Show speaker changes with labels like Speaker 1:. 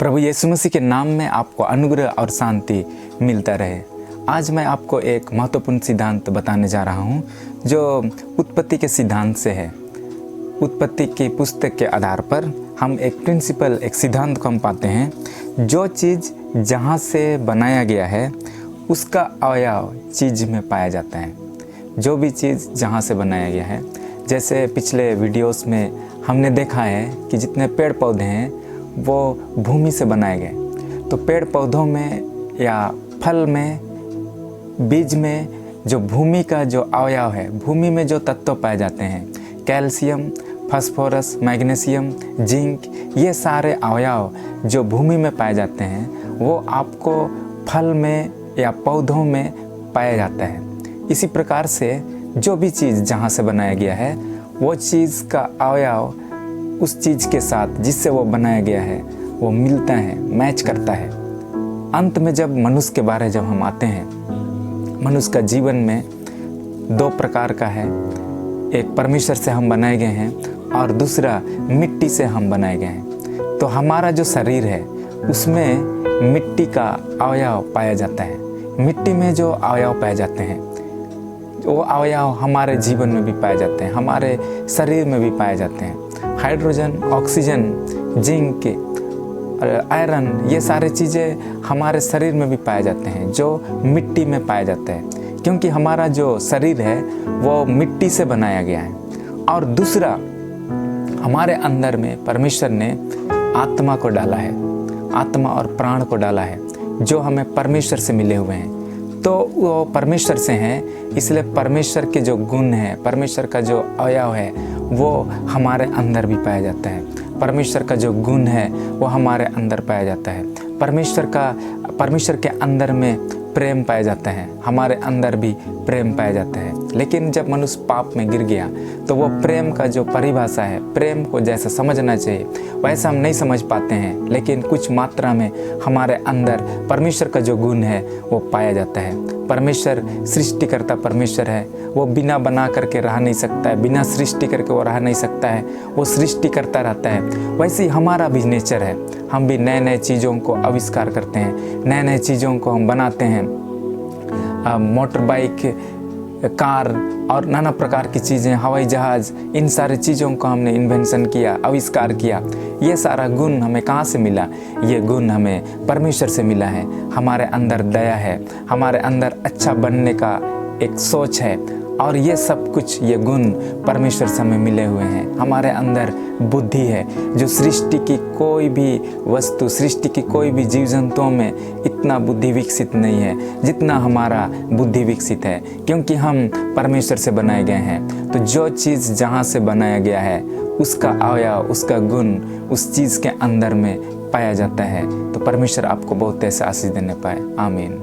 Speaker 1: प्रभु यीशु मसीह के नाम में आपको अनुग्रह और शांति मिलता रहे। आज मैं आपको एक महत्वपूर्ण सिद्धांत बताने जा रहा हूँ जो उत्पत्ति के सिद्धांत से है। उत्पत्ति की पुस्तक के आधार पर हम एक प्रिंसिपल, एक सिद्धांत को हम पाते हैं। जो चीज़ जहाँ से बनाया गया है उसका अवयव चीज़ में पाया जाता है। जो भी चीज़ जहाँ से बनाया गया है, जैसे पिछले वीडियोस में हमने देखा है कि जितने पेड़ पौधे हैं वो भूमि से बनाए गए। तो पेड़ पौधों में या फल में, बीज में जो भूमि का जो अवयव है, भूमि में जो तत्व पाए जाते हैं, कैल्शियम, फास्फोरस, मैग्नीशियम, जिंक, ये सारे अवयव जो भूमि में पाए जाते हैं वो आपको फल में या पौधों में पाया जाता है। इसी प्रकार से जो भी चीज़ जहाँ से बनाया गया है वो चीज़ का अवयव उस चीज़ के साथ जिससे वो बनाया गया है वो मिलता है, मैच करता है। अंत में जब मनुष्य के बारे जब हम आते हैं, मनुष्य का जीवन में दो प्रकार का है। एक परमेश्वर से हम बनाए गए हैं और दूसरा मिट्टी से हम बनाए गए हैं। तो हमारा जो शरीर है उसमें मिट्टी का अवयव पाया जाता है। मिट्टी में जो अवयव पाए जाते हैं वो अवयव हमारे जीवन में भी पाए जाते हैं, हमारे शरीर में भी पाए जाते हैं। हाइड्रोजन, ऑक्सीजन, जिंक, आयरन, ये सारे चीज़ें हमारे शरीर में भी पाए जाते हैं जो मिट्टी में पाए जाते हैं, क्योंकि हमारा जो शरीर है वो मिट्टी से बनाया गया है। और दूसरा, हमारे अंदर में परमेश्वर ने आत्मा को डाला है, आत्मा और प्राण को डाला है जो हमें परमेश्वर से मिले हुए हैं। तो वो परमेश्वर से हैं, इसलिए परमेश्वर के जो गुण हैं, परमेश्वर का जो अवयव है वो हमारे अंदर भी पाया जाता है। परमेश्वर का जो गुण है वो हमारे अंदर पाया जाता है। परमेश्वर के अंदर में प्रेम पाया जाता है, हमारे अंदर भी प्रेम पाया जाता है। लेकिन जब मनुष्य पाप में गिर गया तो वो प्रेम का जो परिभाषा है, प्रेम को जैसा समझना चाहिए वैसा हम नहीं समझ पाते हैं। लेकिन कुछ मात्रा में हमारे अंदर परमेश्वर का जो गुण है वो पाया जाता है। परमेश्वर सृष्टिकर्ता परमेश्वर है, वो बिना बना करके रह नहीं सकता है, बिना सृष्टि करके वो रह नहीं सकता है, वो सृष्टि करता रहता है। वैसे ही हमारा भी नेचर है, हम भी नए नए चीज़ों को आविष्कार करते हैं, नए नए चीज़ों को हम बनाते हैं। मोटर बाइक, कार और नाना प्रकार की चीज़ें, हवाई जहाज़, इन सारे चीज़ों को हमने इन्वेंशन किया, आविष्कार किया। ये सारा गुण हमें कहाँ से मिला? ये गुण हमें परमेश्वर से मिला है। हमारे अंदर दया है, हमारे अंदर अच्छा बनने का एक सोच है, और ये सब कुछ, ये गुण परमेश्वर से हमें मिले हुए हैं। हमारे अंदर बुद्धि है, जो सृष्टि की कोई भी वस्तु, सृष्टि की कोई भी जीव जंतुओं में इतना बुद्धि विकसित नहीं है जितना हमारा बुद्धि विकसित है, क्योंकि हम परमेश्वर से बनाए गए हैं। तो जो चीज़ जहाँ से बनाया गया है उसका अवयव, उसका गुण उस चीज़ के अंदर में पाया जाता है। तो परमेश्वर आपको बहुत ऐसा आशीष देने पाए। आमीन।